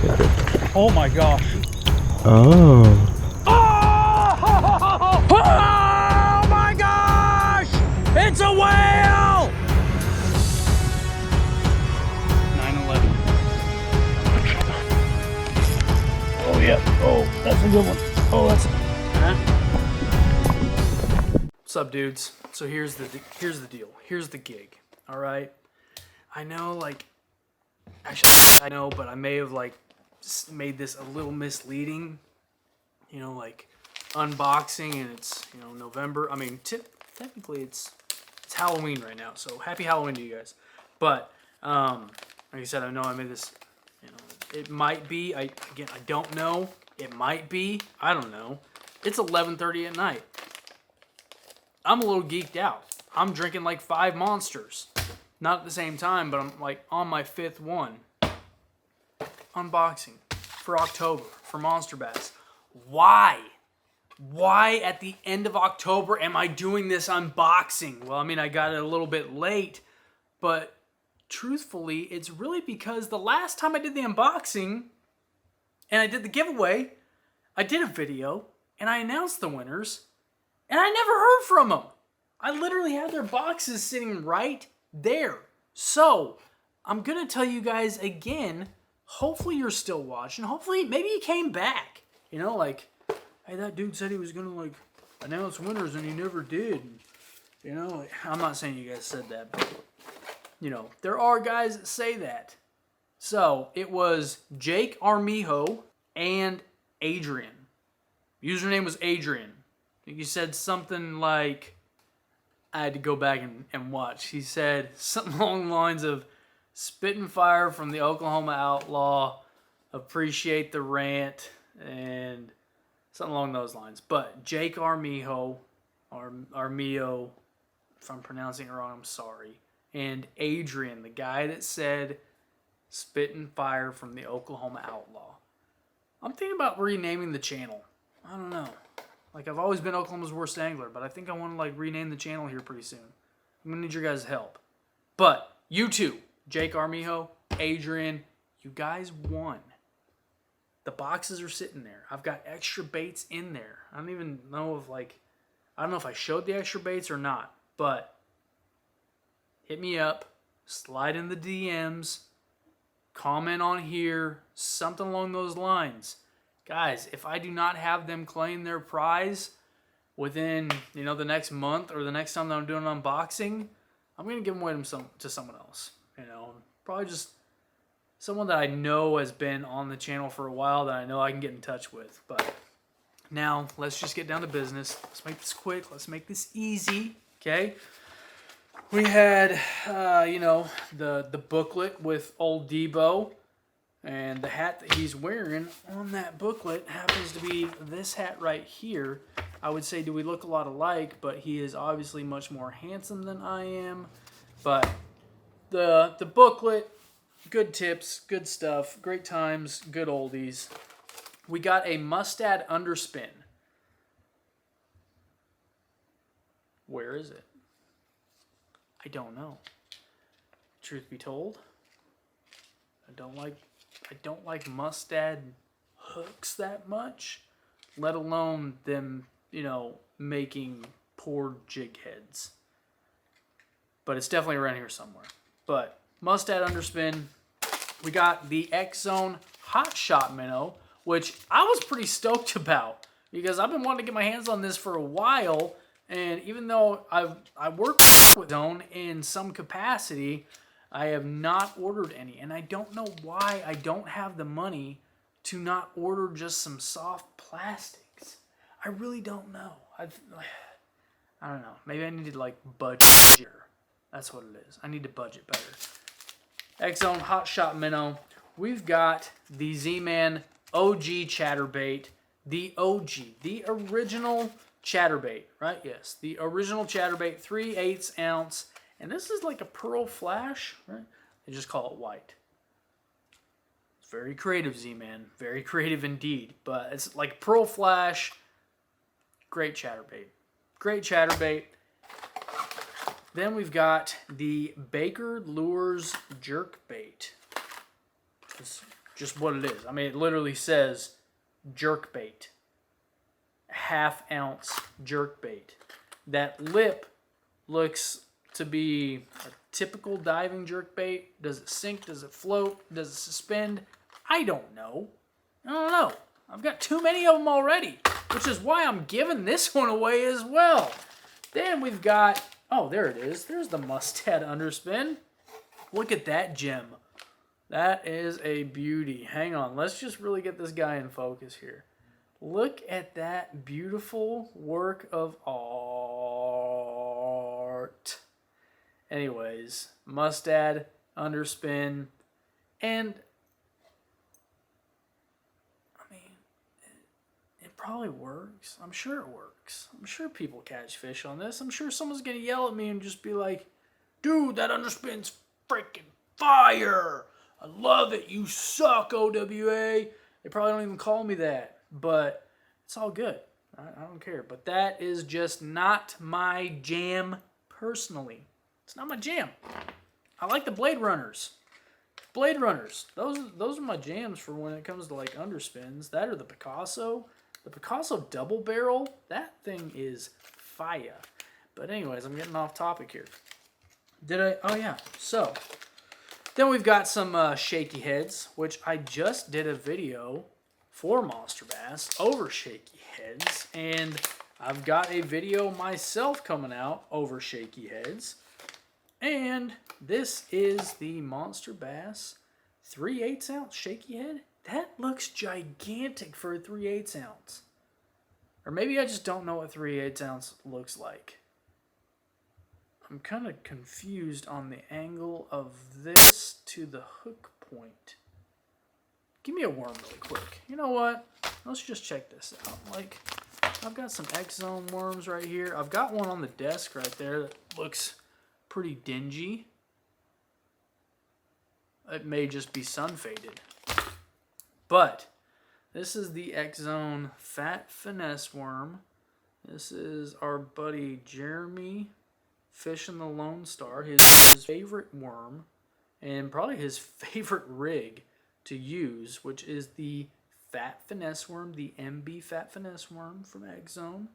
Got it. Oh my gosh. Oh. Oh my gosh! It's a whale! 9/11. Oh yeah. Oh, that's a good one. Oh, that's. Huh? What's up, dudes? So here's the deal. Here's the gig. All right. I know, like, actually, I know, but I may have like made this a little misleading. You know, like unboxing, and it's, you know, November. I mean, technically it's Halloween right now, so happy Halloween to you guys. But like I said, I know I made this. You know, it might be. I don't know. It might be. I don't know. It's 11:30 at night. I'm a little geeked out. I'm drinking like 5 Monsters. Not at the same time, but I'm like on my 5th one. Unboxing for October for Monster Bass. Why? Why at the end of October am I doing this unboxing? Well, I mean, I got it a little bit late, but truthfully, it's really because the last time I did the unboxing and I did the giveaway, I did a video and I announced the winners and I never heard from them. I literally had their boxes sitting right there. So, I'm going to tell you guys again, hopefully you're still watching. Hopefully, maybe you came back. You know, like, hey, that dude said he was going to, like, announce winners and he never did. You know, I'm not saying you guys said that, but, you know, there are guys that say that. So, it was Jake Armijo and Adrian. Username was Adrian. I think he said something like, I had to go back and watch. He said something along the lines of, spitting fire from the Oklahoma Outlaw, appreciate the rant, and something along those lines. But Jake Armijo, Armijo, if I'm pronouncing it wrong, I'm sorry. And Adrian, the guy that said spitting fire from the Oklahoma Outlaw. I'm thinking about renaming the channel. I don't know. Like, I've always been Oklahoma's worst angler, but I think I want to, like, rename the channel here pretty soon. I'm going to need your guys' help. But you two, Jake Armijo, Adrian, you guys won. The boxes are sitting there. I've got extra baits in there. I don't even know if, like, I don't know if I showed the extra baits or not, but hit me up, slide in the DMs, comment on here, something along those lines. Guys, if I do not have them claim their prize within, you know, the next month or the next time that I'm doing an unboxing, I'm going to give them away to someone else. You know, probably just someone that I know has been on the channel for a while that I know I can get in touch with. But now, let's just get down to business. Let's make this quick. Let's make this easy, okay? We had, you know, the booklet with old Debo. And the hat that he's wearing on that booklet happens to be this hat right here. I would say, do we look a lot alike? But he is obviously much more handsome than I am. But the booklet, good tips, good stuff, great times, good oldies. We got a Mustad underspin. Where is it? I don't know. Truth be told, I don't like Mustad hooks that much, let alone them, you know, making poor jig heads. But it's definitely around here somewhere. But Mustad underspin, we got the X-Zone Hot Shot minnow, which I was pretty stoked about because I've been wanting to get my hands on this for a while, and even though I work with Zone in some capacity, I have not ordered any, and I don't know why I don't have the money to not order just some soft plastics. I really don't know. I don't know. Maybe I need to, like, budget here. That's what it is. I need to budget better. X-Zone Hot Shot Minnow. We've got the Z-Man OG Chatterbait. The OG. The original Chatterbait, right? Yes. The original Chatterbait, 3/8 ounce. And this is like a pearl flash, right? They just call it white. It's very creative, Z-Man. Very creative indeed. But it's like pearl flash. Great chatterbait. Great chatterbait. Then we've got the Baker Lures Jerkbait. This just what it is. I mean, it literally says jerkbait. ½ ounce jerkbait. That lip looks to be a typical diving jerkbait. Does it sink? Does it float? Does it suspend? I don't know. I've got too many of them already, which is why I'm giving this one away as well. Then we've got, oh, there it is. There's the Mustad underspin. Look at that gem. That is a beauty. Hang on. Let's just really get this guy in focus here. Look at that beautiful work of art. Anyways, Mustad, underspin, and I mean, it probably works. I'm sure it works. I'm sure people catch fish on this. I'm sure someone's going to yell at me and just be like, dude, that underspin's freaking fire. I love it. You suck, OWA. They probably don't even call me that, but it's all good. I don't care. But that is just not my jam personally. It's not my jam. I like the Blade Runners. Blade Runners. Those are my jams for when it comes to like underspins. That or the Picasso. The Picasso double barrel. That thing is fire. But anyways, I'm getting off topic here. Oh yeah. So then we've got some shaky heads, which I just did a video for Monster Bass over shaky heads, and I've got a video myself coming out over shaky heads. And this is the Monster Bass 3/8 ounce shaky head. That looks gigantic for a 3/8 ounce. Or maybe I just don't know what 3/8 ounce looks like. I'm kind of confused on the angle of this to the hook point. Give me a worm really quick. You know what? Let's just check this out. Like, I've got some X-Zone worms right here. I've got one on the desk right there that looks pretty dingy. It may just be sun faded. But this is the X-Zone Fat Finesse worm. This is our buddy Jeremy fishing the Lone Star, his favorite worm and probably his favorite rig to use, which is the Fat Finesse worm, the MB Fat Finesse worm from X-Zone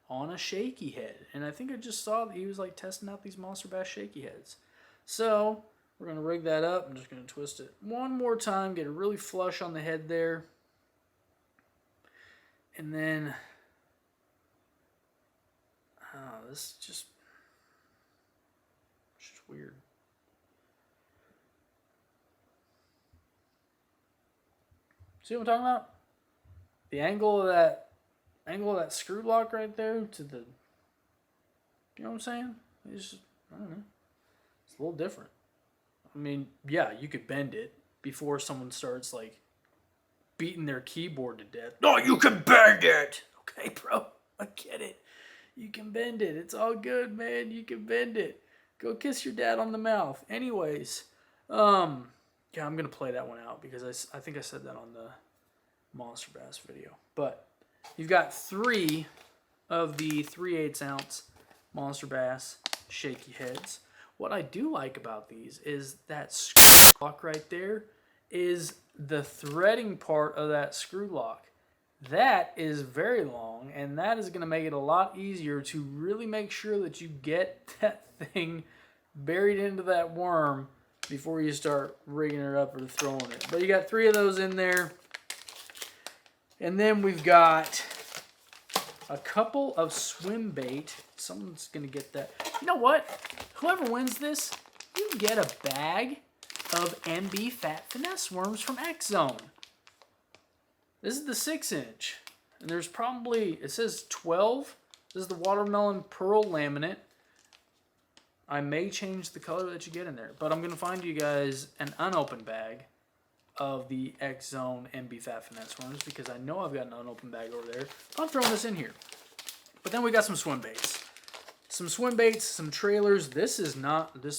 on a shaky head. And I think I just saw that he was like testing out these Monster Bass shaky heads. So we're going to rig that up. I'm just going to twist it one more time, get it really flush on the head there. And then, this is just weird. See what I'm talking about? The angle of that screw lock right there to the, you know what I'm saying? It's just, I don't know. It's a little different. I mean, yeah, you could bend it before someone starts like beating their keyboard to death. No, you can bend it. Okay, bro, I get it. You can bend it. It's all good, man. You can bend it. Go kiss your dad on the mouth. Anyways, yeah, I'm going to play that one out because I think I said that on the Monster Bass video. But you've got 3 of the 3/8 ounce Monster Bass shaky heads. What I do like about these is that screw lock right there is the threading part of that screw lock. That is very long, and that is going to make it a lot easier to really make sure that you get that thing buried into that worm before you start rigging it up or throwing it. But you got 3 of those in there. And then we've got a couple of swim bait. Someone's going to get that. You know what? Whoever wins this, you get a bag of MB Fat Finesse worms from X-Zone. This is the 6-inch. And there's probably, it says 12. This is the watermelon pearl laminate. I may change the color that you get in there. But I'm going to find you guys an unopened bag of the X-Zone MB Fat Finesse worms because I know I've got an unopened bag over there. I'm throwing this in here. But then we got some swim baits. Some swim baits, some trailers. This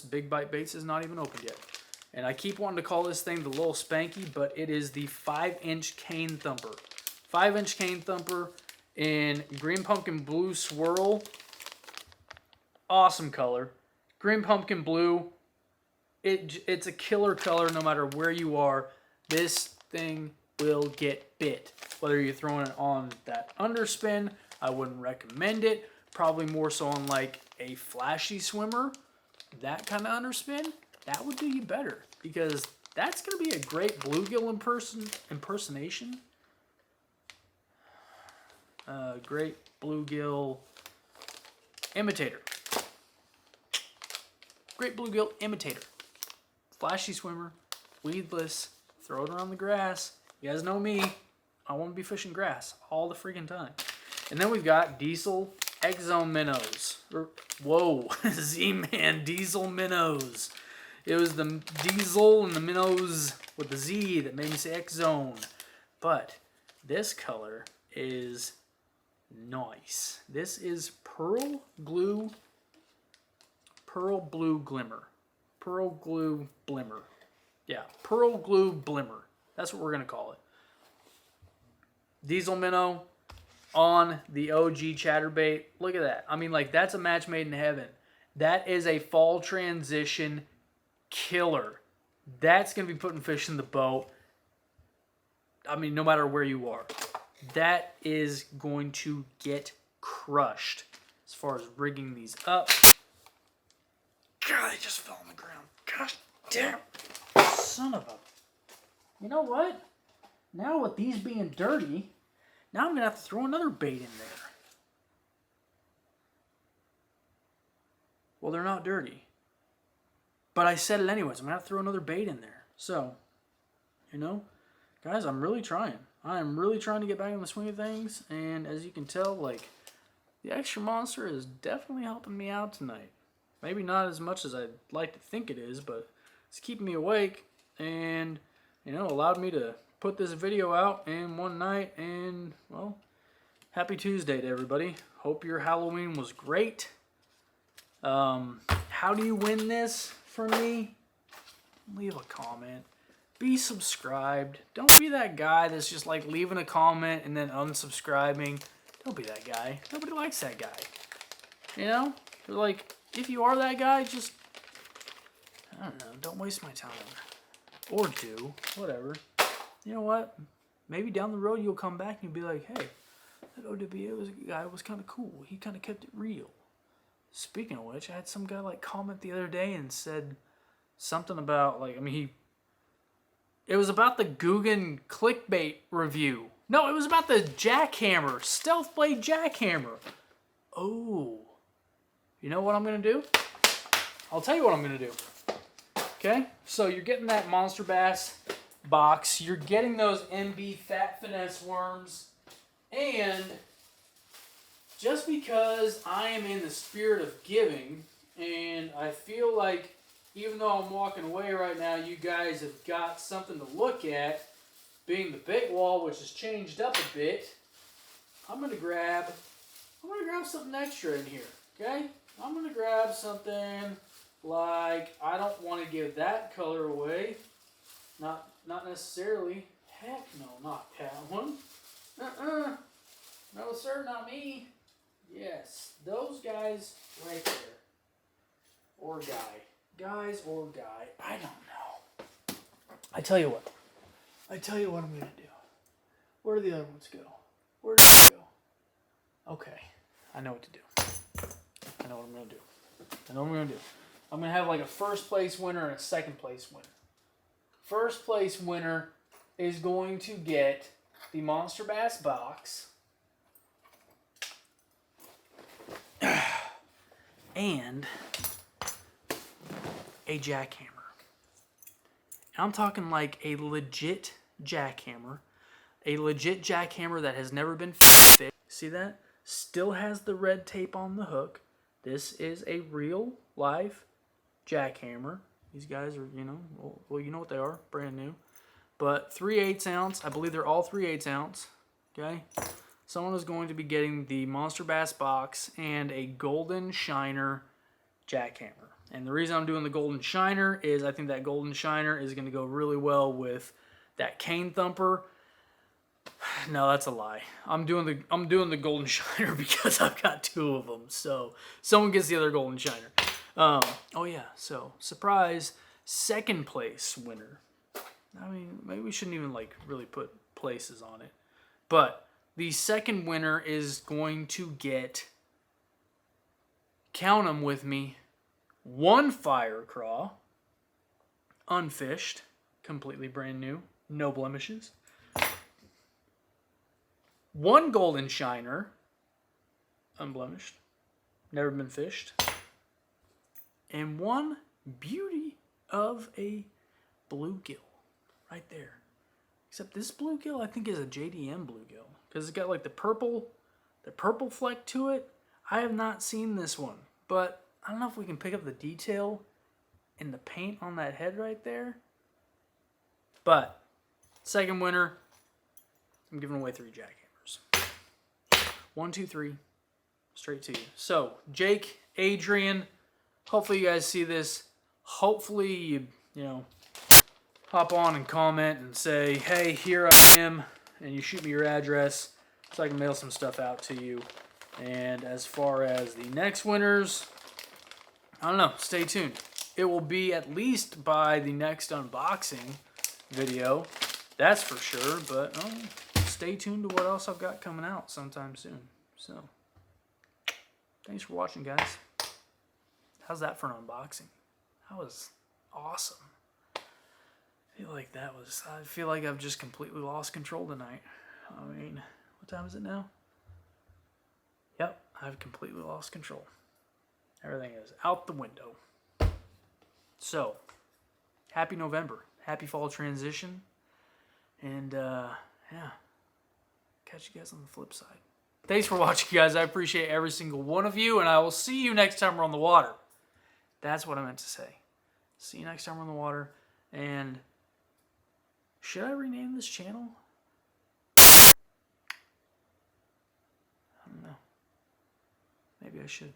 big bite baits is not even opened yet. And I keep wanting to call this thing the Little Spanky, but it is the 5-inch cane thumper. 5-inch cane thumper in green pumpkin blue swirl. Awesome color. Green pumpkin blue. It's a killer color no matter where you are. This thing will get bit. Whether you're throwing it on that underspin, I wouldn't recommend it. Probably more so on like a flashy swimmer, that kind of underspin, that would do you better, because that's going to be a great bluegill impersonation. Great bluegill imitator. Great bluegill imitator. Flashy swimmer, weedless, throw it around the grass. You guys know me, I want to be fishing grass all the freaking time. And then we've got Diesel X-Zone minnows. Whoa, Z-Man Diesel minnows. It was the Diesel and the minnows with the Z that made me say X-Zone. But this color is nice. This is Pearl Blue Glimmer. Pearl Glue Blimmer. Yeah, Pearl Glue Blimmer. That's what we're going to call it. Diesel minnow on the OG chatterbait. Look at that. I mean, like, that's a match made in heaven. That is a fall transition killer. That's going to be putting fish in the boat. I mean, no matter where you are. That is going to get crushed as far as rigging these up. God, they just fell on the ground. Gosh damn. Son of a... You know what? Now with these being dirty, now I'm going to have to throw another bait in there. Well, they're not dirty. But I said it anyways. I'm going to have to throw another bait in there. So, you know, guys, I'm really trying. I am really trying to get back in the swing of things. And as you can tell, like, the extra monster is definitely helping me out tonight. Maybe not as much as I'd like to think it is, but it's keeping me awake. And, you know, allowed me to put this video out in one night. And, well, happy Tuesday to everybody. Hope your Halloween was great. How do you win this for me? Leave a comment. Be subscribed. Don't be that guy that's just like leaving a comment and then unsubscribing. Don't be that guy. Nobody likes that guy. You know? Like, if you are that guy, just, I don't know, don't waste my time. Or do. Whatever. You know what? Maybe down the road you'll come back and you'll be like, hey, that OWA guy was kind of cool. He kind of kept it real. Speaking of which, I had some guy like comment the other day and said something about, like, I mean, it was about the Guggen clickbait review. No, it was about the Jackhammer, Stealth Blade Jackhammer. Oh. You know what I'm going to do? I'll tell you what I'm going to do. Okay? So you're getting that Monster Bass box. You're getting those MB Fat Finesse worms. And just because I am in the spirit of giving, and I feel like even though I'm walking away right now, you guys have got something to look at, being the bait wall, which has changed up a bit, I'm going to grab something extra in here, okay? I'm going to grab something like, I don't want to give that color away. Not necessarily. Heck no, not that one. No, sir, not me. Yes, those guys right there. Or guy. Guys or guy. I don't know. I tell you what I'm going to do. Where do the other ones go? Where do they go? Okay, I know what to do. I know what I'm going to do. I'm going to have like a first place winner and a second place winner. First place winner is going to get the Monster Bass box and a jackhammer. I'm talking like a legit jackhammer. A legit jackhammer that has never been fixed. See that? Still has the red tape on the hook. This is a real live jackhammer. These guys are, you know, well, you know what they are, brand new. But 3/8 ounce, I believe they're all 3/8 ounce. Okay? Someone is going to be getting the Monster Bass box and a Golden Shiner jackhammer. And the reason I'm doing the Golden Shiner is I think that Golden Shiner is going to go really well with that Cane Thumper. No, that's a lie. I'm doing the Golden Shiner because I've got two of them. So someone gets the other Golden Shiner. Oh yeah, so surprise, second place winner I mean, maybe we shouldn't even like really put places on it. But the second winner is going to get, count them with me, 1 fire craw, unfished, completely brand new, no blemishes. 1 golden shiner, unblemished, never been fished. And 1 beauty of a bluegill right there. Except this bluegill I think is a JDM bluegill because it's got like the purple fleck to it. I have not seen this one, but I don't know if we can pick up the detail in the paint on that head right there. But second winner, I'm giving away 3 jackhammers. 1, 2, 3, straight to you. So Jake, Adrian, hopefully you guys see this. Hopefully you know, hop on and comment and say, hey, here I am, and you shoot me your address so I can mail some stuff out to you. And as far as the next winners, I don't know, stay tuned. It will be at least by the next unboxing video, that's for sure, but stay tuned to what else I've got coming out sometime soon. So, thanks for watching, guys. How's that for an unboxing? That was awesome. I feel like I've just completely lost control tonight. I mean, what time is it now? Yep, I've completely lost control. Everything is out the window. So, happy November. Happy fall transition. And, yeah. Catch you guys on the flip side. Thanks for watching, guys. I appreciate every single one of you, and I will see you next time we're on the water. That's what I meant to say. See you next time we're on the water. And should I rename this channel? I don't know. Maybe I should.